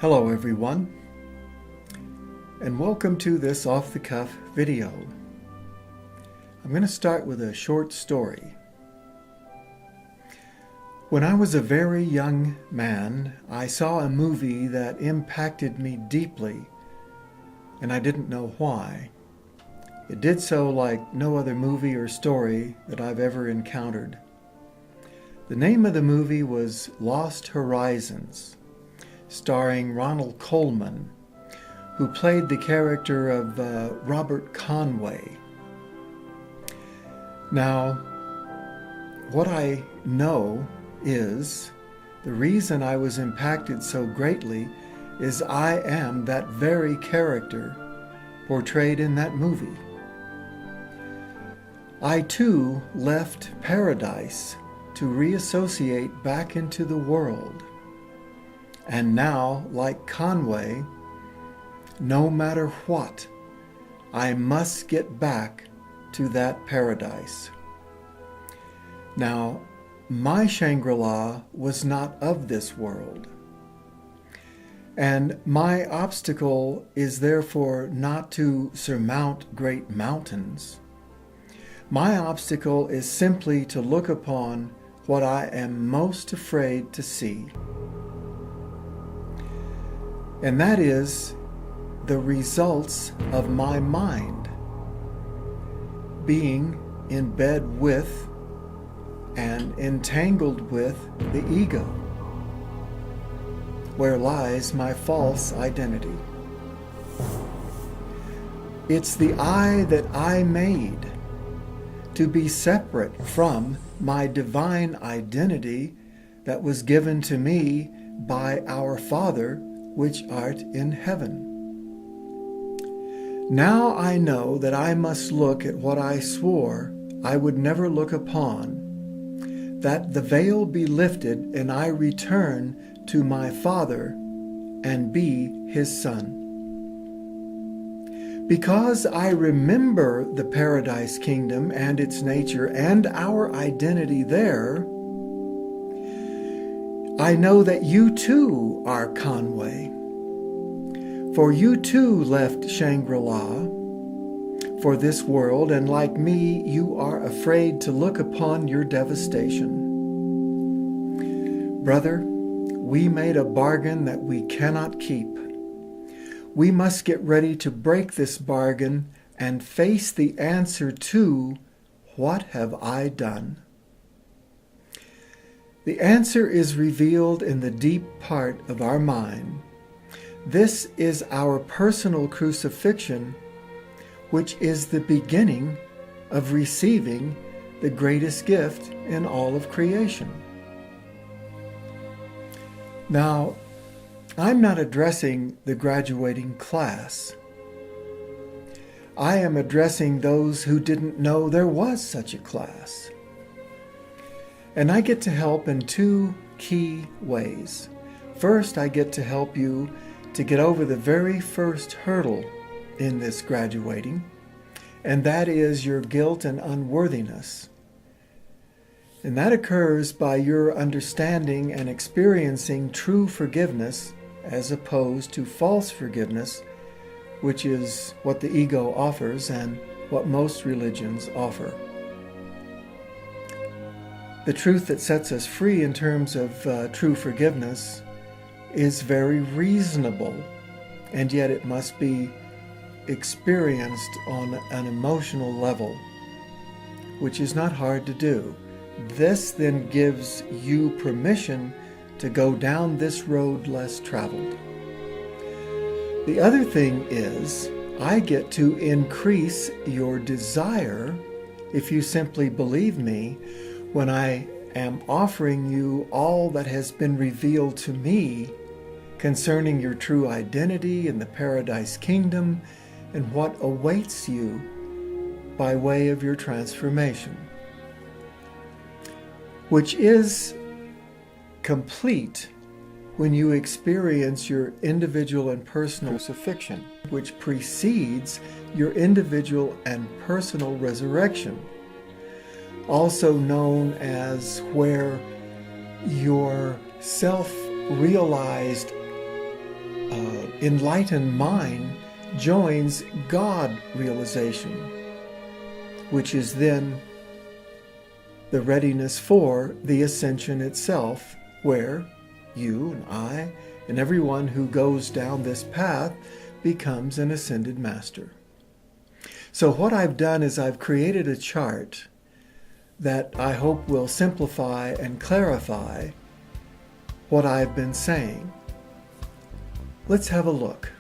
Hello everyone, and welcome to this off-the-cuff video. I'm going to start with a short story. When I was a very young man, I saw a movie that impacted me deeply, and I didn't know why. It did so like no other movie or story that I've ever encountered. The name of the movie was Lost Horizons, starring Ronald Colman, who played the character of Robert Conway. Now, what I know is the reason I was impacted so greatly is I am that very character portrayed in that movie. I too left paradise to reassociate back into the world. And now, like Conway, no matter what, I must get back to that paradise. Now, my Shangri-La was not of this world, and my obstacle is therefore not to surmount great mountains. My obstacle is simply to look upon what I am most afraid to see. And that is the results of my mind being in bed with and entangled with the ego, where lies my false identity. It's the I that I made to be separate from my divine identity that was given to me by our Father which art in heaven. Now I know that I must look at what I swore I would never look upon, that the veil be lifted and I return to my Father and be his Son. Because I remember the paradise kingdom and its nature and our identity there, I know that you too are Conway, for you too left Shangri-La for this world, and like me, you are afraid to look upon your devastation. Brother, we made a bargain that we cannot keep. We must get ready to break this bargain and face the answer to, what have I done? The answer is revealed in the deep part of our mind. This is our personal crucifixion, which is the beginning of receiving the greatest gift in all of creation. Now, I'm not addressing the graduating class. I am addressing those who didn't know there was such a class. And I get to help in two key ways. First, I get to help you to get over the very first hurdle in this graduating, and that is your guilt and unworthiness. And that occurs by your understanding and experiencing true forgiveness as opposed to false forgiveness, which is what the ego offers and what most religions offer. The truth that sets us free in terms of true forgiveness is very reasonable, and yet it must be experienced on an emotional level, which is not hard to do. This then gives you permission to go down this road less traveled. The other thing is, I get to increase your desire if you simply believe me when I am offering you all that has been revealed to me concerning your true identity in the paradise kingdom and what awaits you by way of your transformation, which is complete when you experience your individual and personal crucifixion, which precedes your individual and personal resurrection, also known as where your self-realized enlightened mind joins God realization, which is then the readiness for the ascension itself, where you and I and everyone who goes down this path becomes an ascended master. So what I've done is I've created a chart that I hope will simplify and clarify what I've been saying. Let's have a look.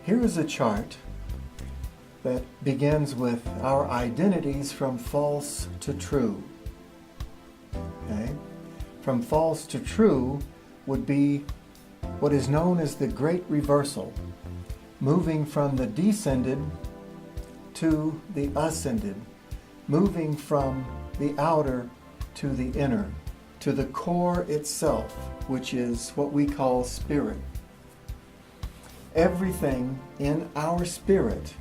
Here is a chart that begins with our identities from false to true. Okay? From false to true would be what is known as the Great Reversal, moving from the descended to the ascended, moving from the outer to the inner, to the core itself, which is what we call spirit. Everything in our spirit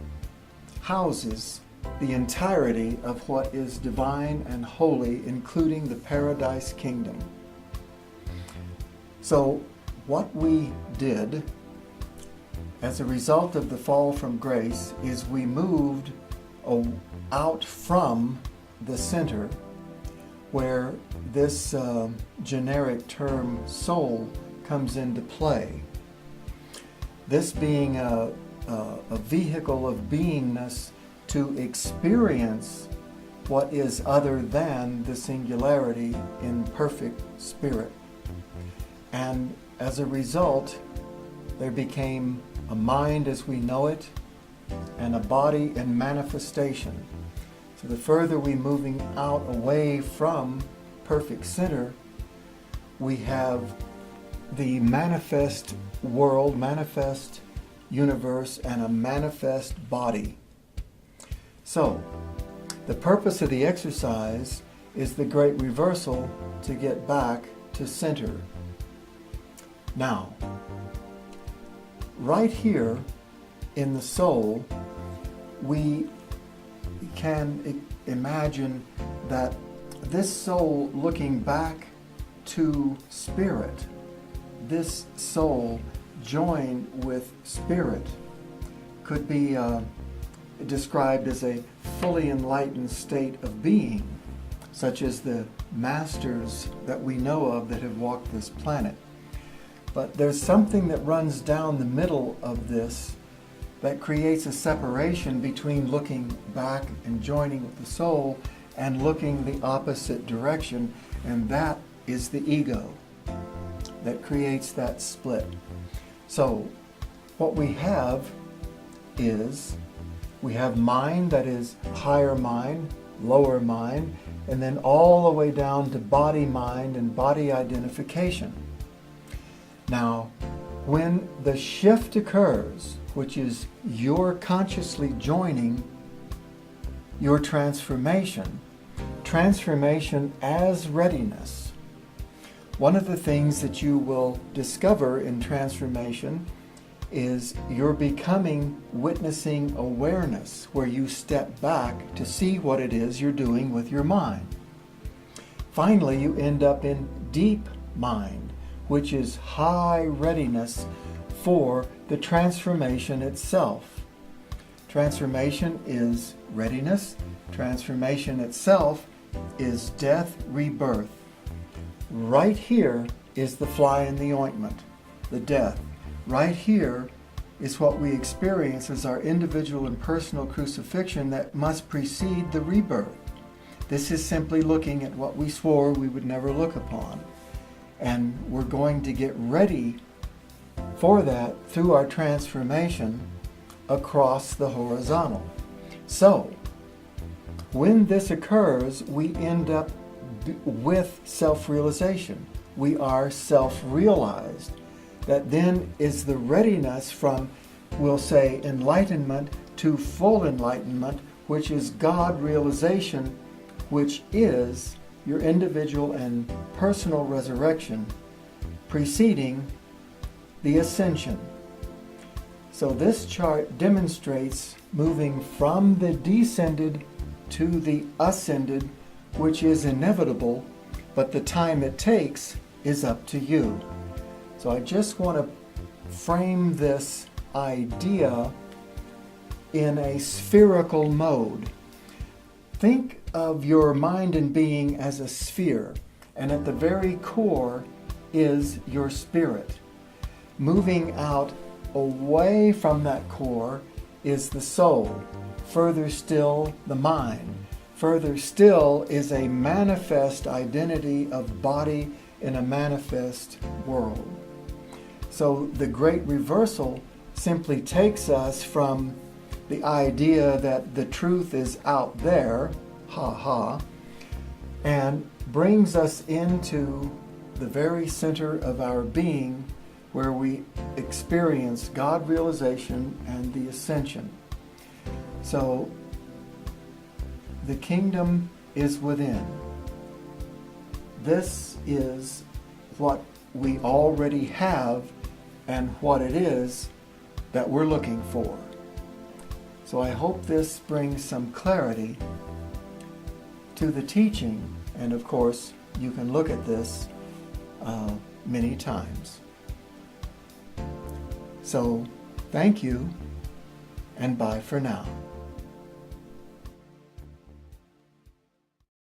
houses the entirety of what is divine and holy, including the Paradise Kingdom. So what we did as a result of the fall from grace is we moved out from the center, where this generic term soul comes into play. This being a vehicle of beingness to experience what is other than the singularity in perfect spirit. And as a result, there became a mind as we know it and a body in manifestation. So the further we moving out away from perfect center, we have the manifest world, manifest universe, and a manifest body. So, the purpose of the exercise is the Great Reversal to get back to center. Now, right here in the soul, we can imagine that this soul looking back to spirit, this soul joined with spirit, could be described as a fully enlightened state of being, such as the masters that we know of that have walked this planet. But there's something that runs down the middle of this that creates a separation between looking back and joining with the soul and looking the opposite direction, and that is the ego that creates that split. So what we have is, we have mind that is higher mind, lower mind, and then all the way down to body mind and body identification. Now, when the shift occurs, which is your consciously joining your transformation as readiness, one of the things that you will discover in transformation is you're becoming witnessing awareness, where you step back to see what it is you're doing with your mind. Finally, you end up in deep mind, which is high readiness for the transformation itself. Transformation is readiness. Transformation itself is death, rebirth. Right here is the fly in the ointment, the death. Right here is what we experience as our individual and personal crucifixion that must precede the rebirth. This is simply looking at what we swore we would never look upon. And we're going to get ready for that through our transformation across the horizontal. So, when this occurs, we end up with self-realization. We are self-realized. That then is the readiness from, we'll say, enlightenment to full enlightenment, which is God realization, which is your individual and personal resurrection preceding the ascension. So this chart demonstrates moving from the descended to the ascended, which is inevitable but the time it takes is up to you. So I just want to frame this idea in a spherical mode. Think of your mind and being as a sphere, and at the very core is your spirit. Moving out away from that core is the soul. Further still, the mind. Further still is a manifest identity of body in a manifest world. So the great reversal simply takes us from the idea that the truth is out there, ha ha, and brings us into the very center of our being, where we experience God realization and the ascension. So the kingdom is within. This is what we already have and what it is that we're looking for. So I hope this brings some clarity to the teaching, and of course you can look at this many times. So thank you, and bye for now.